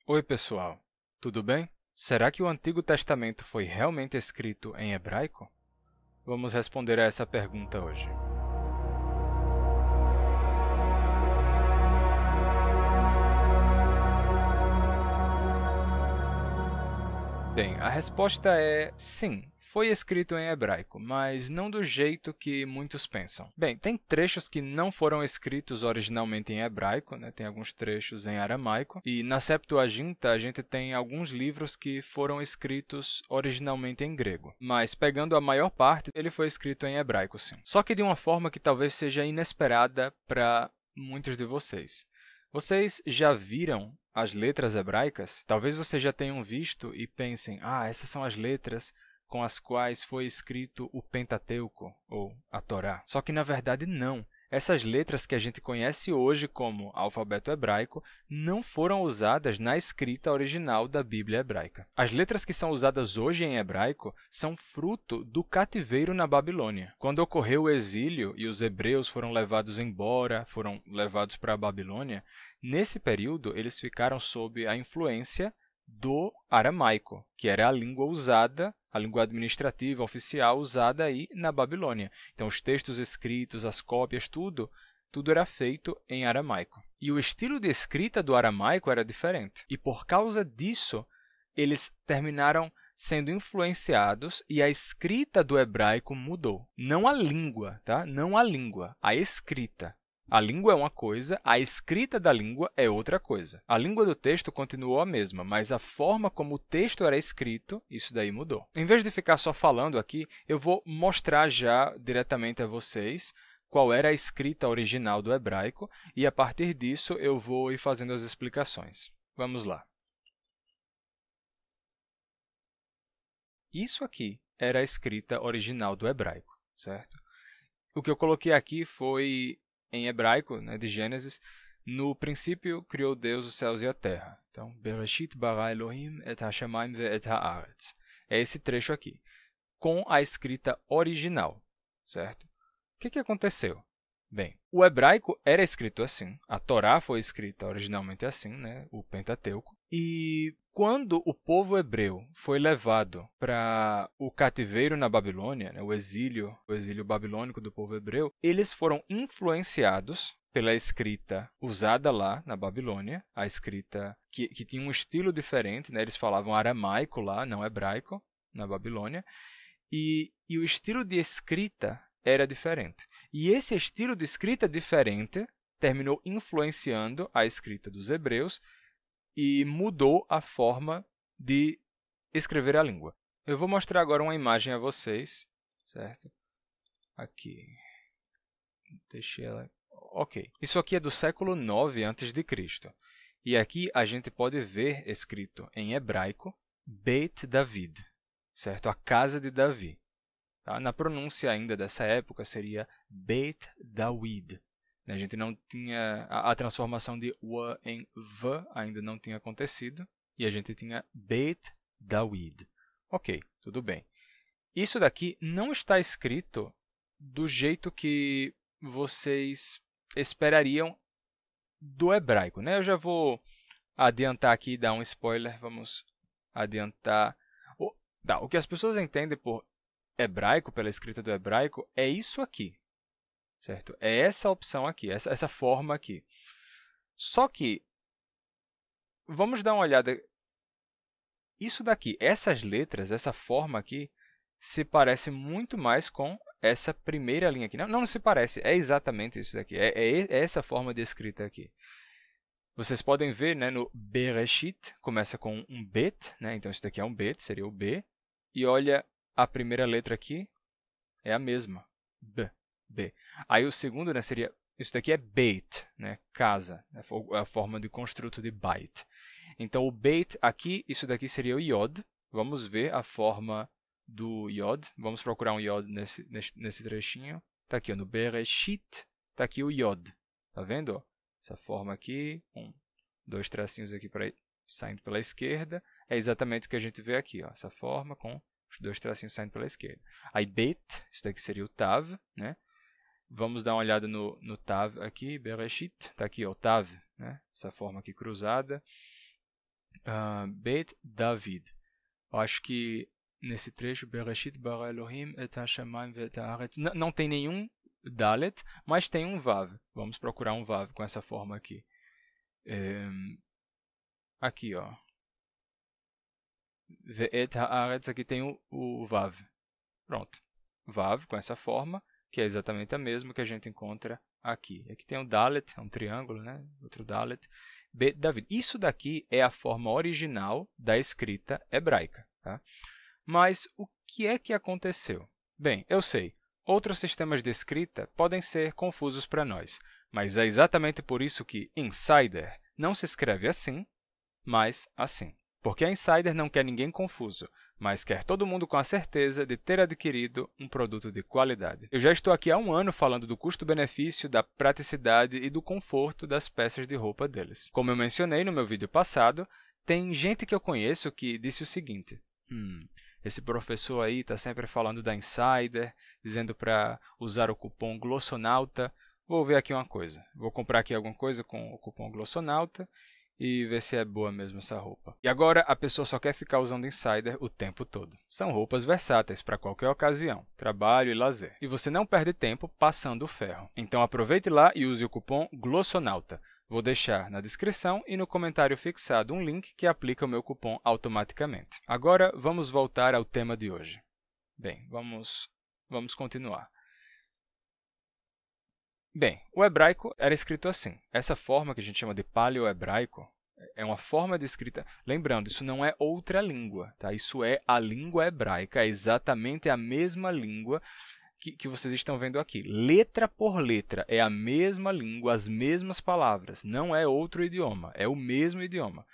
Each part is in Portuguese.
Oi, pessoal. Tudo bem? Será que o Antigo Testamento foi realmente escrito em hebraico? Vamos responder a essa pergunta hoje. Bem, a resposta é sim, foi escrito em hebraico, mas não do jeito que muitos pensam. Bem, tem trechos que não foram escritos originalmente em hebraico, né? Tem alguns trechos em aramaico, e na Septuaginta a gente tem alguns livros que foram escritos originalmente em grego, mas pegando a maior parte, ele foi escrito em hebraico, sim. Só que de uma forma que talvez seja inesperada para muitos de vocês. Vocês já viram as letras hebraicas? Talvez vocês já tenham visto e pensem, essas são as letras com as quais foi escrito o Pentateuco, ou a Torá. Só que, na verdade, não. Essas letras que a gente conhece hoje como alfabeto hebraico não foram usadas na escrita original da Bíblia hebraica. As letras que são usadas hoje em hebraico são fruto do cativeiro na Babilônia. Quando ocorreu o exílio e os hebreus foram levados embora, foram levados para a Babilônia, nesse período eles ficaram sob a influência do aramaico, que era a língua usada, a língua administrativa oficial usada aí na Babilônia. Então, os textos escritos, as cópias, tudo era feito em aramaico. E o estilo de escrita do aramaico era diferente. E por causa disso, eles terminaram sendo influenciados e a escrita do hebraico mudou. Não a língua, tá? Não a língua, a escrita. A língua é uma coisa, a escrita da língua é outra coisa. A língua do texto continuou a mesma, mas a forma como o texto era escrito, isso daí mudou. Em vez de ficar só falando aqui, eu vou mostrar já diretamente a vocês qual era a escrita original do hebraico e, a partir disso, eu vou ir fazendo as explicações. Vamos lá. Isso aqui era a escrita original do hebraico, certo? O que eu coloquei aqui foi em hebraico, né, de Gênesis, no princípio criou Deus os céus e a terra. Então, Bereshit bara Elohim et hashamayim ve'et haaretz. É esse trecho aqui, com a escrita original, certo? O que aconteceu? Bem, o hebraico era escrito assim, a Torá foi escrita originalmente assim, né, o Pentateuco, e quando o povo hebreu foi levado para o cativeiro na Babilônia, né, o exílio babilônico do povo hebreu, eles foram influenciados pela escrita usada lá na Babilônia, a escrita que tinha um estilo diferente, né, eles falavam aramaico lá, não hebraico, na Babilônia, e o estilo de escrita era diferente. E esse estilo de escrita diferente terminou influenciando a escrita dos hebreus e mudou a forma de escrever a língua. Eu vou mostrar agora uma imagem a vocês, certo? Aqui. Deixei ela. Ok. Isso aqui é do século 9 a.C. E aqui a gente pode ver escrito em hebraico Beit David, certo? A casa de Davi. Tá? Na pronúncia ainda dessa época seria Beit Dawid. A gente não tinha a transformação de W em V ainda não tinha acontecido e a gente tinha Beit Dawid. Ok, tudo bem. Isso daqui não está escrito do jeito que vocês esperariam do hebraico, né? Eu já vou adiantar aqui e dar um spoiler. Vamos adiantar. O que as pessoas entendem por hebraico, pela escrita do hebraico, é isso aqui, certo? É essa opção aqui, essa forma aqui. Só que, vamos dar uma olhada. Isso daqui, essas letras, essa forma aqui, se parece muito mais com essa primeira linha aqui. Não se parece, é exatamente isso daqui. É essa forma de escrita aqui. Vocês podem ver, né, no Bereshit, começa com um bet, né? Então isso daqui é um bet, seria o B. E olha a primeira letra aqui, é a mesma, B, B. Aí o segundo, né, seria, isso daqui é Beit, né, casa, é a forma de construto de Beit. Então o Beit aqui, isso daqui seria o Yod. Vamos ver a forma do Yod. Vamos procurar um Yod nesse trechinho. Está aqui, ó, no Bereshit, está aqui o Yod. Tá vendo? Ó? Essa forma aqui, dois tracinhos aqui saindo pela esquerda. É exatamente o que a gente vê aqui, ó, essa forma com os dois tracinhos saindo pela esquerda. Aí Bet, isso daqui seria o Tav, né? Vamos dar uma olhada no Tav aqui, Bereshit, está aqui o Tav, né? Essa forma aqui cruzada. Beit David. Eu acho que nesse trecho, Bereshit bara Elohim et hashamayim ve'et haaretz, não tem nenhum Dalet, mas tem um Vav. Vamos procurar um Vav com essa forma aqui. Aqui, ó. Ve'et haaretz, aqui tem o Vav. Pronto. Vav com essa forma, que é exatamente a mesma que a gente encontra aqui. Aqui tem um Dalet, é um triângulo, né? Outro Dalet. Beit David. Isso daqui é a forma original da escrita hebraica. Tá? Mas o que é que aconteceu? Bem, eu sei, outros sistemas de escrita podem ser confusos para nós, mas é exatamente por isso que Insider não se escreve assim, mas assim. Porque a Insider não quer ninguém confuso, mas quer todo mundo com a certeza de ter adquirido um produto de qualidade. Eu já estou aqui há um ano falando do custo-benefício, da praticidade e do conforto das peças de roupa deles. Como eu mencionei no meu vídeo passado, tem gente que eu conheço que disse o seguinte: esse professor aí está sempre falando da Insider, dizendo para usar o cupom Glossonauta. Vou ver aqui uma coisa. Vou comprar aqui alguma coisa com o cupom Glossonauta e ver se é boa mesmo essa roupa. E agora a pessoa só quer ficar usando Insider o tempo todo. São roupas versáteis para qualquer ocasião, trabalho e lazer. E você não perde tempo passando o ferro. Então aproveite lá e use o cupom Glossonauta. Vou deixar na descrição e no comentário fixado um link que aplica o meu cupom automaticamente. Agora vamos voltar ao tema de hoje. Bem, vamos continuar. Bem, o hebraico era escrito assim. Essa forma que a gente chama de paleo-hebraico é uma forma de escrita. Lembrando, isso não é outra língua, tá? Isso é a língua hebraica, é exatamente a mesma língua que vocês estão vendo aqui. Letra por letra, é a mesma língua, as mesmas palavras. Não é outro idioma, é o mesmo idioma.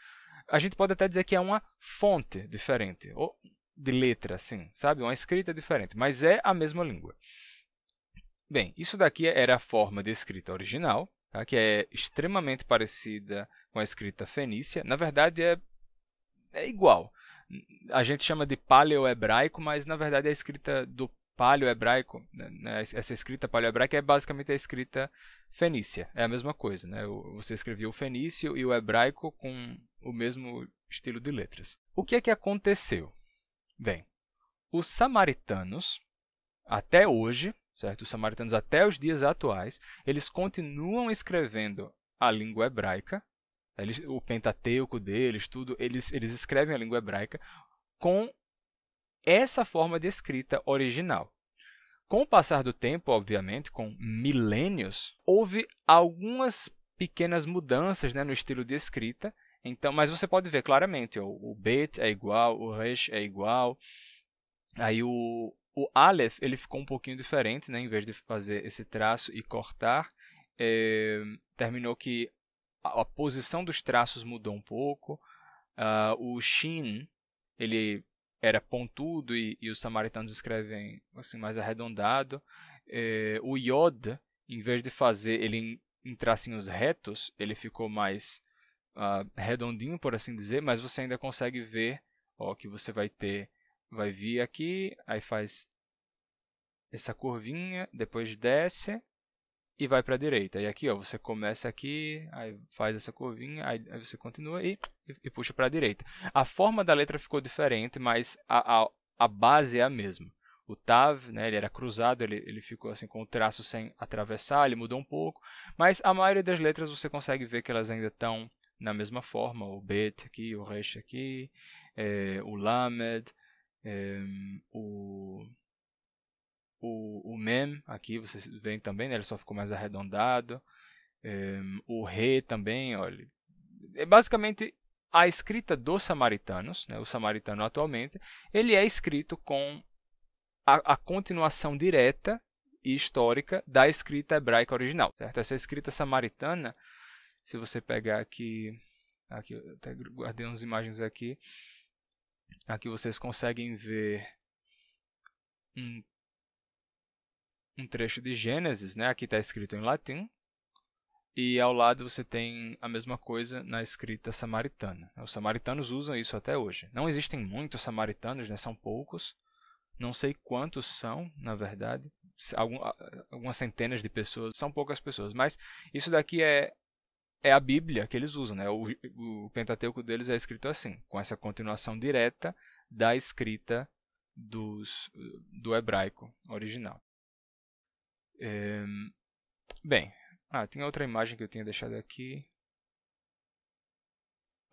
A gente pode até dizer que é uma fonte diferente, ou de letra, assim, sabe? Uma escrita diferente, mas é a mesma língua. Bem, isso daqui era a forma de escrita original, tá? Que é extremamente parecida com a escrita fenícia. Na verdade, é igual. A gente chama de paleo-hebraico, mas na verdade a escrita do paleo-hebraico, né? Essa escrita paleo-hebraica é basicamente a escrita fenícia. É a mesma coisa, né? Você escrevia o fenício e o hebraico com o mesmo estilo de letras. O que é que aconteceu? Bem, os samaritanos, até hoje, certo? Os samaritanos até os dias atuais, eles continuam escrevendo a língua hebraica, o Pentateuco deles, tudo, eles escrevem a língua hebraica com essa forma de escrita original. Com o passar do tempo, obviamente, com milênios, houve algumas pequenas mudanças, né, no estilo de escrita. Então, mas você pode ver claramente, o Bet é igual, o Resh é igual. Aí o Aleph ele ficou um pouquinho diferente, né? Em vez de fazer esse traço e cortar, terminou que a posição dos traços mudou um pouco. O Shin ele era pontudo e os samaritanos escrevem assim mais arredondado. O Yod, em vez de fazer ele em tracinhos retos, ele ficou mais redondinho, por assim dizer, mas você ainda consegue ver, ó, que você vai vir aqui, aí faz essa curvinha, depois desce e vai para a direita. E aqui, ó, você começa aqui, aí faz essa curvinha, aí você continua e puxa para a direita. A forma da letra ficou diferente, mas a base é a mesma. O Tav, né, ele era cruzado, ele ficou assim com o traço sem atravessar, ele mudou um pouco, mas a maioria das letras você consegue ver que elas ainda estão na mesma forma. O Bet aqui, o Resh aqui, o Lamed, o Mem, aqui vocês veem também, né, ele só ficou mais arredondado. O Re também, olha. É basicamente a escrita dos samaritanos, né, o samaritano atualmente, ele é escrito com a continuação direta e histórica da escrita hebraica original, certo? Essa escrita samaritana, se você pegar aqui eu até guardei umas imagens aqui, aqui vocês conseguem ver um trecho de Gênesis, né? Aqui está escrito em latim, e ao lado você tem a mesma coisa na escrita samaritana. Os samaritanos usam isso até hoje. Não existem muitos samaritanos, né? São poucos. Não sei quantos são, na verdade. Algumas centenas de pessoas, são poucas pessoas. Mas isso daqui é é a Bíblia que eles usam, né? O Pentateuco deles é escrito assim, com essa continuação direta da escrita do hebraico original. Bem, tem outra imagem que eu tinha deixado aqui.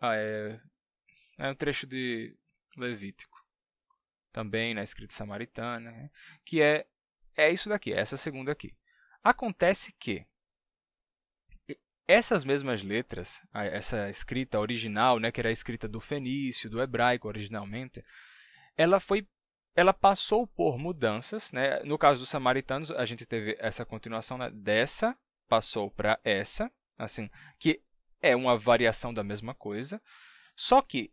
É um trecho de Levítico, também na escrita samaritana, né? Que é isso daqui, é essa segunda aqui. Acontece que essas mesmas letras, essa escrita original, né, que era a escrita do fenício, do hebraico originalmente, ela passou por mudanças, né? No caso dos samaritanos, a gente teve essa continuação, né? Dessa passou para essa, assim, que é uma variação da mesma coisa. Só que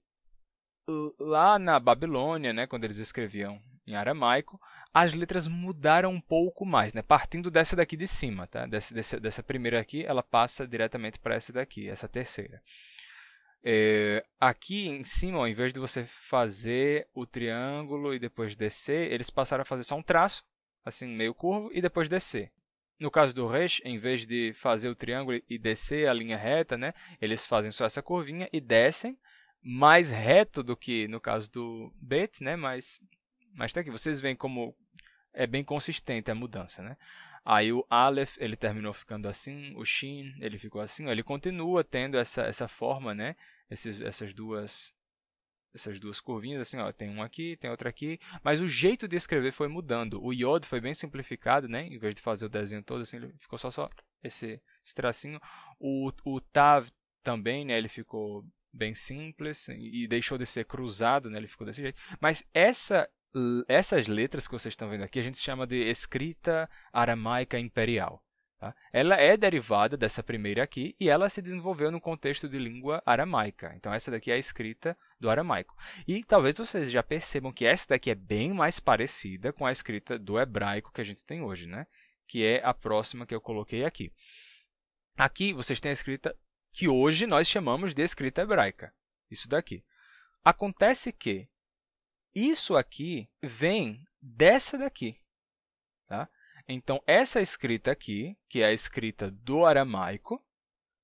lá na Babilônia, né, quando eles escreviam em aramaico, as letras mudaram um pouco mais, né? Partindo dessa daqui de cima, tá? Dessa primeira aqui, ela passa diretamente para essa daqui, essa terceira. Aqui em cima, ao invés de você fazer o triângulo e depois descer, eles passaram a fazer só um traço, assim, meio curvo, e depois descer. No caso do Resh, em vez de fazer o triângulo e descer a linha reta, né, eles fazem só essa curvinha e descem, mais reto do que no caso do Bet, né, mas tá aqui, vocês veem como é bem consistente a mudança, né? Aí o Aleph, ele terminou ficando assim, o Shin, ele ficou assim, ele continua tendo essa forma, né? Essas duas curvinhas, assim, ó, tem uma aqui, tem outra aqui, mas o jeito de escrever foi mudando. O Yod foi bem simplificado, né? Em vez de fazer o desenho todo, assim, ele ficou só esse tracinho. O Tav também, né? Ele ficou bem simples e deixou de ser cruzado, né? Ele ficou desse jeito. Mas essas letras que vocês estão vendo aqui, a gente chama de escrita aramaica imperial. Tá? Ela é derivada dessa primeira aqui e ela se desenvolveu no contexto de língua aramaica. Então, essa daqui é a escrita do aramaico. E talvez vocês já percebam que essa daqui é bem mais parecida com a escrita do hebraico que a gente tem hoje, né? Que é a próxima que eu coloquei aqui. Aqui vocês têm a escrita que hoje nós chamamos de escrita hebraica. Isso daqui. Acontece que isso aqui vem dessa daqui. Tá? Então, essa escrita aqui, que é a escrita do aramaico,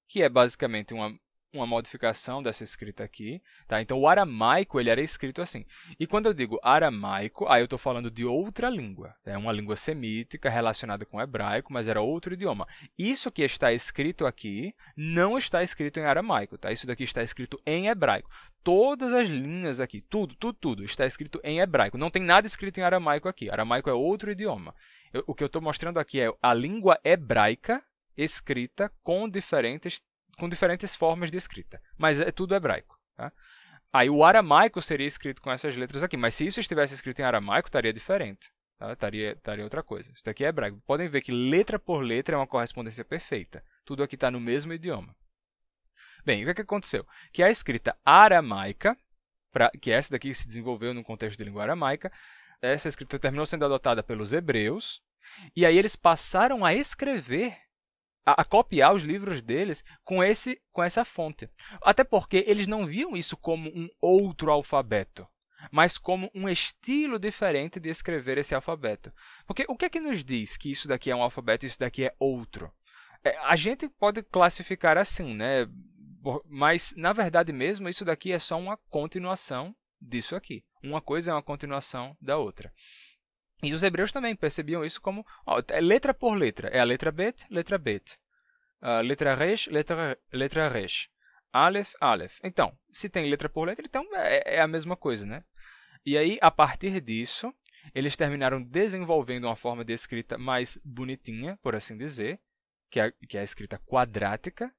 que é basicamente uma modificação dessa escrita aqui. Tá? Então, o aramaico ele era escrito assim. E quando eu digo aramaico, aí eu estou falando de outra língua. É uma língua semítica relacionada com o hebraico, mas era outro idioma. Isso que está escrito aqui não está escrito em aramaico. Tá? Isso daqui está escrito em hebraico. Todas as linhas aqui, tudo está escrito em hebraico. Não tem nada escrito em aramaico aqui. Aramaico é outro idioma. O que eu estou mostrando aqui é a língua hebraica escrita com diferentes formas de escrita. Mas é tudo hebraico. Tá? Aí o aramaico seria escrito com essas letras aqui. Mas se isso estivesse escrito em aramaico, estaria diferente. Tá? Estaria outra coisa. Isso daqui é hebraico. Podem ver que letra por letra é uma correspondência perfeita. Tudo aqui está no mesmo idioma. Bem, o que aconteceu? Que a escrita aramaica, que essa daqui se desenvolveu no contexto de língua aramaica, essa escrita terminou sendo adotada pelos hebreus, e aí eles passaram a escrever, a copiar os livros deles com essa fonte. Até porque eles não viam isso como um outro alfabeto, mas como um estilo diferente de escrever esse alfabeto. Porque o que é que nos diz que isso daqui é um alfabeto e isso daqui é outro? A gente pode classificar assim, né? Mas, na verdade mesmo, isso daqui é só uma continuação disso aqui. Uma coisa é uma continuação da outra. E os hebreus também percebiam isso como letra por letra. É a letra Bet, letra Bet. Letra Resh, letra Resh. Aleph, Aleph. Então, se tem letra por letra, então é a mesma coisa, né? E aí, a partir disso, eles terminaram desenvolvendo uma forma de escrita mais bonitinha, por assim dizer, que é a escrita quadrática,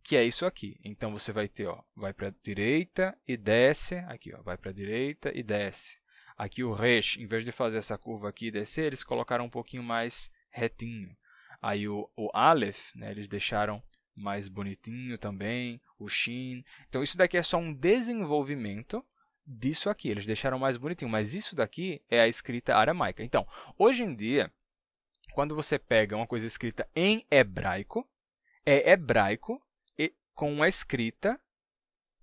que é isso aqui. Então, você vai ter, vai para a direita e desce. Aqui, vai para a direita e desce. Aqui o Resh, em vez de fazer essa curva aqui e descer, eles colocaram um pouquinho mais retinho. Aí o Aleph, né, eles deixaram mais bonitinho também. O Shin. Então, isso daqui é só um desenvolvimento disso aqui. Eles deixaram mais bonitinho. Mas isso daqui é a escrita aramaica. Então, hoje em dia, quando você pega uma coisa escrita em hebraico, é hebraico com uma escrita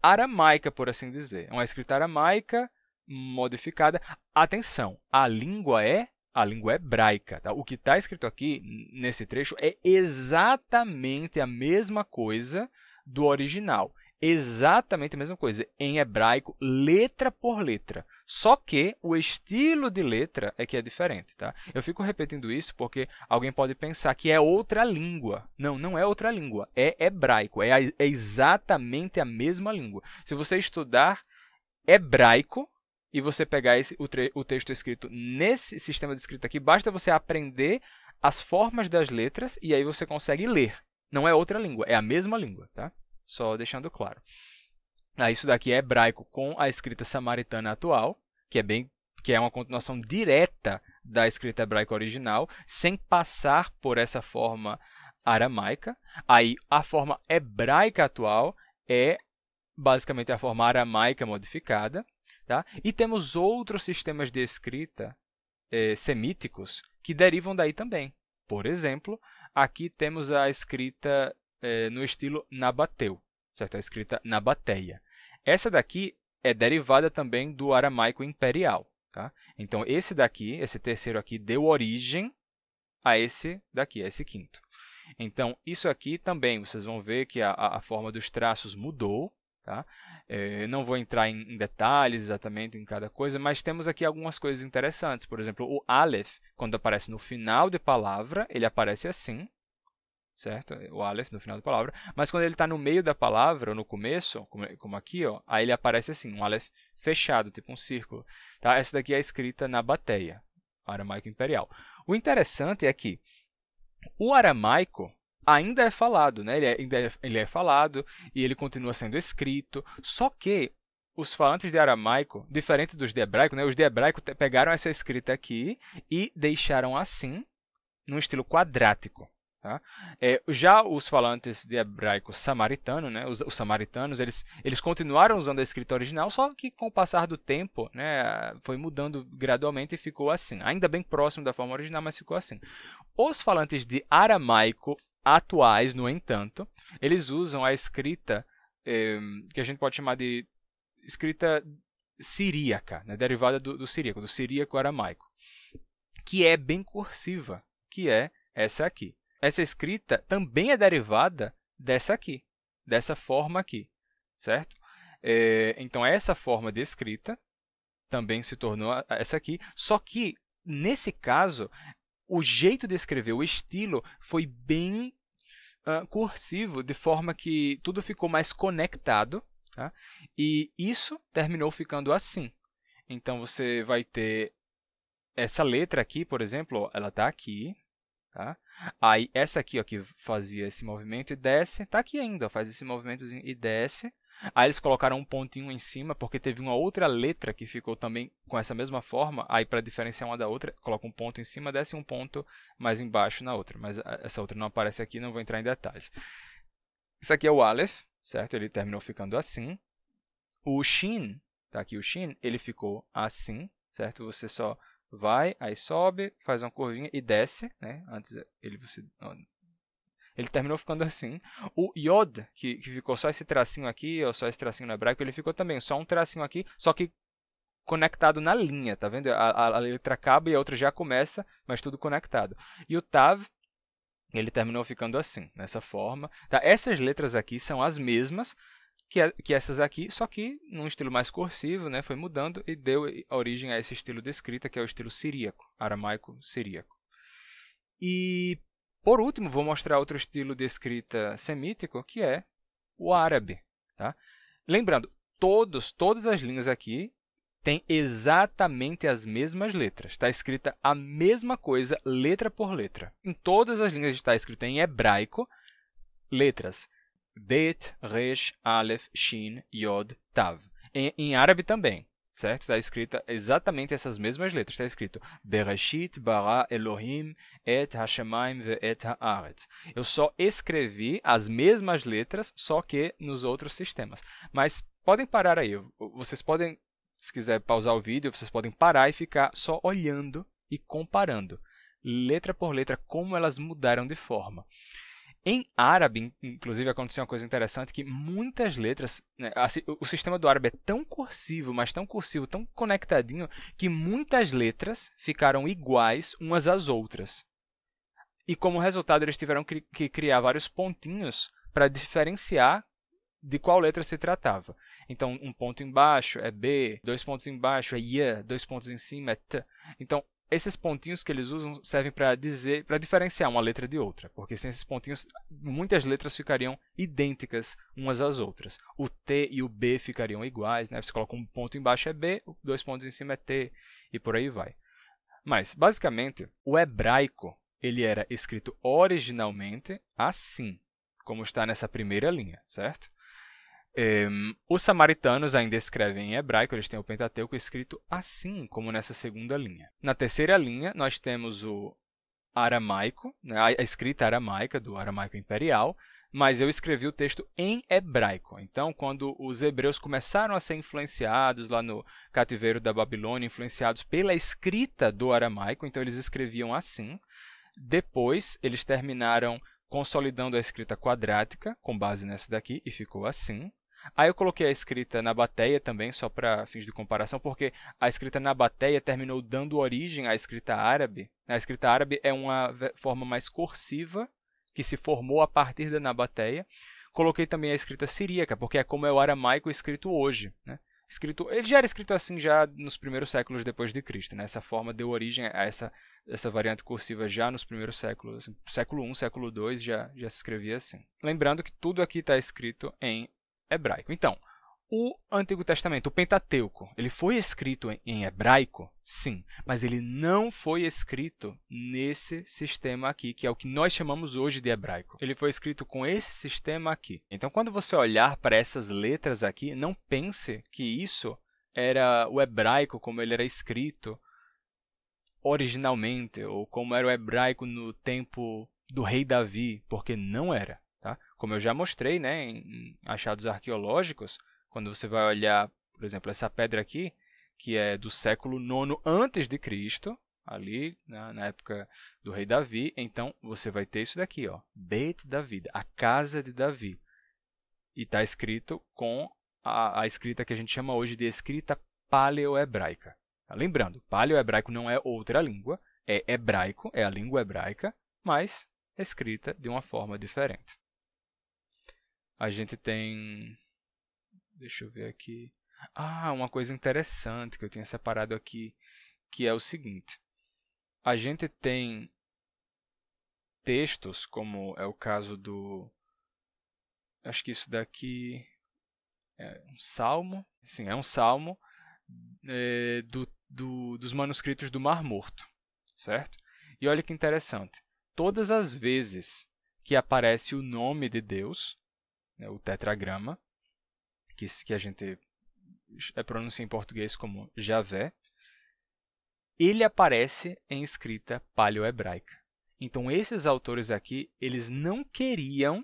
aramaica, por assim dizer. Uma escrita aramaica modificada. Atenção, a língua é a língua hebraica. Tá? O que está escrito aqui, nesse trecho, é exatamente a mesma coisa do original. Exatamente a mesma coisa, em hebraico, letra por letra. Só que o estilo de letra é que é diferente. Tá? Eu fico repetindo isso porque alguém pode pensar que é outra língua. Não, não é outra língua. É hebraico. É exatamente a mesma língua. Se você estudar hebraico e você pegar o texto escrito nesse sistema de escrita aqui, basta você aprender as formas das letras e aí você consegue ler. Não é outra língua, é a mesma língua. Tá? Só deixando claro. Isso daqui é hebraico com a escrita samaritana atual, que é uma continuação direta da escrita hebraica original, sem passar por essa forma aramaica. Aí a forma hebraica atual é basicamente a forma aramaica modificada. Tá? E temos outros sistemas de escrita semíticos que derivam daí também. Por exemplo, aqui temos a escrita no estilo nabateu, certo? A escrita nabateia. Essa daqui é derivada também do aramaico imperial. Tá? Então, esse terceiro aqui, deu origem a esse daqui, a esse quinto. Então, isso aqui também, vocês vão ver que a forma dos traços mudou. Tá? Não vou entrar em detalhes exatamente em cada coisa, mas temos aqui algumas coisas interessantes. Por exemplo, o Aleph, quando aparece no final de palavra, ele aparece assim. Certo? O Aleph no final da palavra, mas quando ele está no meio da palavra, ou no começo, como aqui, ó, aí ele aparece assim, um Aleph fechado, tipo um círculo. Tá? Essa daqui é escrita na bateia, aramaico imperial. O interessante é que o aramaico ainda é falado, né? Ele é falado e ele continua sendo escrito, só que os falantes de aramaico, diferente dos de hebraico, né? Os de hebraico pegaram essa escrita aqui e deixaram assim, num estilo quadrático. Tá? Já os falantes de hebraico samaritano, né, os samaritanos, eles continuaram usando a escrita original, só que com o passar do tempo, né, foi mudando gradualmente e ficou assim. Ainda bem próximo da forma original, mas ficou assim. Os falantes de aramaico atuais, no entanto, eles usam a escrita que a gente pode chamar de escrita siríaca, né, derivada do siríaco aramaico, que é bem cursiva, que é essa aqui. Essa escrita também é derivada dessa aqui, dessa forma aqui, certo? Então, essa forma de escrita também se tornou essa aqui, só que, nesse caso, o jeito de escrever, o estilo, foi bem cursivo, de forma que tudo ficou mais conectado, tá? E isso terminou ficando assim. Então, você vai ter essa letra aqui, por exemplo, ela está aqui. Tá? Aí, essa aqui ó, que fazia esse movimento e desce, está aqui ainda, faz esse movimentozinho e desce. Aí eles colocaram um pontinho em cima, porque teve uma outra letra que ficou também com essa mesma forma. Aí, para diferenciar uma da outra, coloca um ponto em cima, desce um ponto mais embaixo na outra. Mas essa outra não aparece aqui, não vou entrar em detalhes. Isso aqui é o Aleph, certo? Ele terminou ficando assim. O Shin, tá aqui o Shin, ele ficou assim, certo? Você só vai, aí sobe, faz uma curvinha e desce, né? Antes ele terminou ficando assim. O Yod, que ficou só esse tracinho aqui, ou só esse tracinho no hebraico, ele ficou também só um tracinho aqui, só que conectado na linha, tá vendo? A letra acaba e a outra já começa, mas tudo conectado. E o Tav, ele terminou ficando assim, nessa forma. Tá? Essas letras aqui são as mesmas que essas aqui, só que num estilo mais cursivo, né, foi mudando e deu origem a esse estilo de escrita, que é o estilo siríaco, aramaico siríaco. E, por último, vou mostrar outro estilo de escrita semítico, que é o árabe. Tá? Lembrando, todas as linhas aqui têm exatamente as mesmas letras. Está escrita a mesma coisa, letra por letra. Em todas as linhas está escrito em hebraico, letras Bet, Resh, Aleph, Shin, Yod, Tav. Em árabe também, certo? Está escrita exatamente essas mesmas letras. Está escrito Bereshit bara Elohim et hashamayim ve'et haaretz. Eu só escrevi as mesmas letras, só que nos outros sistemas. Mas podem parar aí. Vocês podem, se quiser pausar o vídeo, vocês podem parar e ficar só olhando e comparando, letra por letra, como elas mudaram de forma. Em árabe, inclusive, aconteceu uma coisa interessante, que muitas letras, né, o sistema do árabe é tão cursivo, mas tão cursivo, tão conectadinho, que muitas letras ficaram iguais umas às outras. E como resultado, eles tiveram que criar vários pontinhos para diferenciar de qual letra se tratava. Então, um ponto embaixo é B, 2 pontos embaixo é Y, 2 pontos em cima é T. Então, esses pontinhos que eles usam servem para diferenciar uma letra de outra, porque sem esses pontinhos, muitas letras ficariam idênticas umas às outras. O T e o B ficariam iguais, né? Você coloca um ponto embaixo é B, 2 pontos em cima é T, e por aí vai. Mas, basicamente, o hebraico ele era escrito originalmente assim, como está nessa primeira linha, certo? Os samaritanos ainda escrevem em hebraico, eles têm o Pentateuco escrito assim, como nessa segunda linha. Na terceira linha, nós temos o aramaico, né, a escrita aramaica, do aramaico imperial, mas eu escrevi o texto em hebraico. Então, quando os hebreus começaram a ser influenciados lá no cativeiro da Babilônia, influenciados pela escrita do aramaico, então eles escreviam assim. Depois, eles terminaram consolidando a escrita quadrática, com base nessa daqui, e ficou assim. Aí eu coloquei a escrita nabateia também, só para fins de comparação, porque a escrita nabateia terminou dando origem à escrita árabe. A escrita árabe é uma forma mais cursiva, que se formou a partir da nabateia. Coloquei também a escrita siríaca, porque é como é o aramaico escrito hoje, né? Ele já era escrito assim já nos primeiros séculos depois de Cristo, né? Essa forma deu origem a essa variante cursiva já nos primeiros séculos. Assim, século I, século II já se escrevia assim. Lembrando que tudo aqui está escrito em hebraico. Então, o Antigo Testamento, o Pentateuco, ele foi escrito em hebraico? Sim, mas ele não foi escrito nesse sistema aqui, que é o que nós chamamos hoje de hebraico. Ele foi escrito com esse sistema aqui. Então, quando você olhar para essas letras aqui, não pense que isso era o hebraico como ele era escrito originalmente, ou como era o hebraico no tempo do rei Davi, porque não era. Tá? Como eu já mostrei, né, em achados arqueológicos, quando você vai olhar, por exemplo, essa pedra aqui, que é do século IX antes de Cristo, ali na época do rei Davi, então você vai ter isso daqui, ó, Beit David, a casa de Davi. E está escrito com a escrita que a gente chama hoje de escrita paleohebraica. Tá? Lembrando, paleohebraico não é outra língua, é hebraico, é a língua hebraica, mas escrita de uma forma diferente. A gente tem... Deixa eu ver aqui. Uma coisa interessante que eu tinha separado aqui, que é o seguinte. A gente tem textos, como é o caso do... Acho que isso daqui é um salmo. Sim, é um salmo dos manuscritos do Mar Morto, certo? E olha que interessante. Todas as vezes que aparece o nome de Deus, né, o tetragrama, que a gente pronuncia em português como Javé, ele aparece em escrita paleohebraica. Então, esses autores aqui, eles não queriam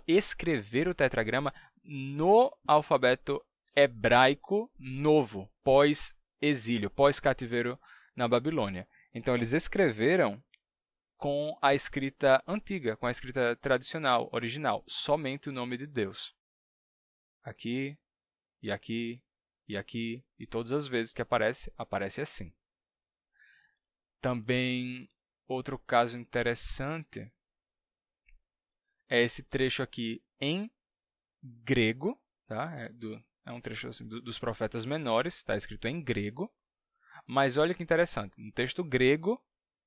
escrever o tetragrama no alfabeto hebraico novo, pós-exílio, pós-cativeiro na Babilônia. Então, eles escreveram com a escrita antiga, com a escrita tradicional, original, somente o nome de Deus. Aqui, e aqui, e aqui, e todas as vezes que aparece assim. Também, outro caso interessante é esse trecho aqui em grego, tá? É um trecho assim, dos profetas menores, está escrito em grego, mas olha que interessante, no texto grego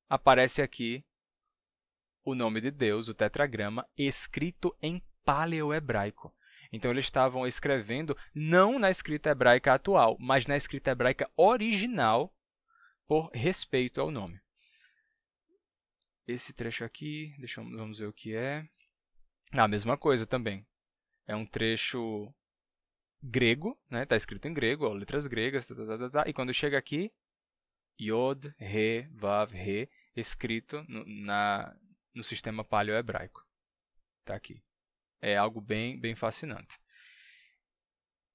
aparece aqui o nome de Deus, o tetragrama, escrito em paleohebraico. Então, eles estavam escrevendo não na escrita hebraica atual, mas na escrita hebraica original, por respeito ao nome. Esse trecho aqui, vamos ver o que é. A mesma coisa também. É um trecho grego, né? Está escrito em grego, ó, letras gregas, e quando chega aqui, Yod, Re, Vav, Re, escrito no sistema paleohebraico. Está aqui. É algo bem fascinante.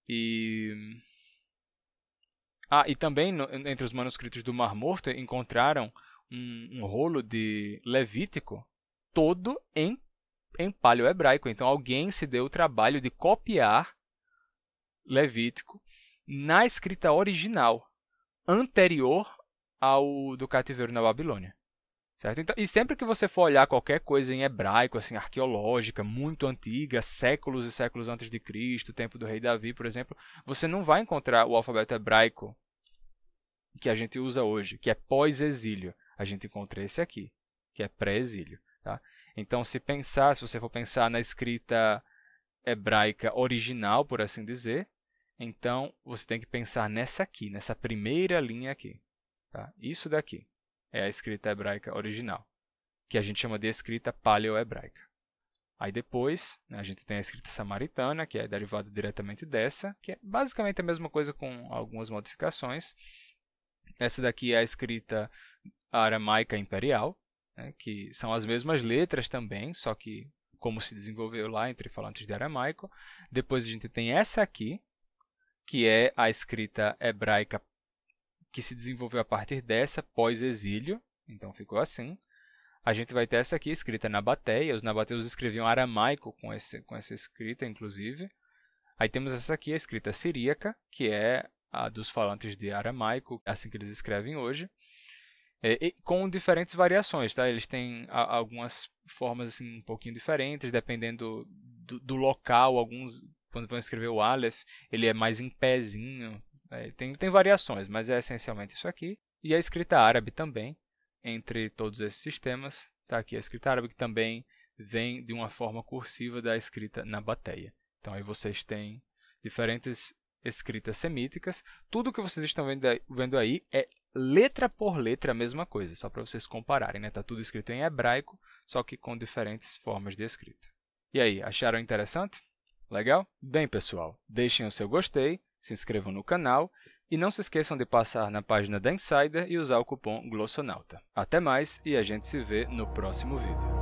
E também, entre os manuscritos do Mar Morto, encontraram um rolo de Levítico todo em paleohebraico. Então, alguém se deu o trabalho de copiar Levítico na escrita original, anterior ao do cativeiro na Babilônia. Certo? Então, e sempre que você for olhar qualquer coisa em hebraico, assim, arqueológica, muito antiga, séculos e séculos antes de Cristo, tempo do rei Davi, por exemplo, você não vai encontrar o alfabeto hebraico que a gente usa hoje, que é pós-exílio. A gente encontra esse aqui, que é pré-exílio. Tá? Então, se você for pensar na escrita hebraica original, por assim dizer, então você tem que pensar nessa aqui, nessa primeira linha aqui. Tá? Isso daqui é a escrita hebraica original, que a gente chama de escrita paleohebraica. Aí depois, né, a gente tem a escrita samaritana, que é derivada diretamente dessa, que é basicamente a mesma coisa com algumas modificações. Essa daqui é a escrita aramaica imperial, né, que são as mesmas letras também, só que como se desenvolveu lá entre falantes de aramaico. Depois a gente tem essa aqui, que é a escrita hebraica que se desenvolveu a partir dessa, pós-exílio, então ficou assim. A gente vai ter essa aqui, escrita nabateia, os nabateus escreviam aramaico com essa escrita, inclusive. Aí temos essa aqui, a escrita siríaca, que é a dos falantes de aramaico, assim que eles escrevem hoje, com diferentes variações, tá? Eles têm algumas formas assim, um pouquinho diferentes, dependendo do local. Alguns, quando vão escrever o Aleph, ele é mais em pezinho. Tem variações, mas é essencialmente isso aqui. E a escrita árabe também, entre todos esses sistemas. Está aqui a escrita árabe, que também vem de uma forma cursiva da escrita nabateia. Então, aí vocês têm diferentes escritas semíticas. Tudo que vocês estão vendo aí é letra por letra a mesma coisa, só para vocês compararem. Está tudo escrito em hebraico, só que com diferentes formas de escrita. E aí, acharam interessante? Legal? Bem, pessoal, deixem o seu gostei, se inscrevam no canal e não se esqueçam de passar na página da Insider e usar o cupom Glossonauta. Até mais e a gente se vê no próximo vídeo.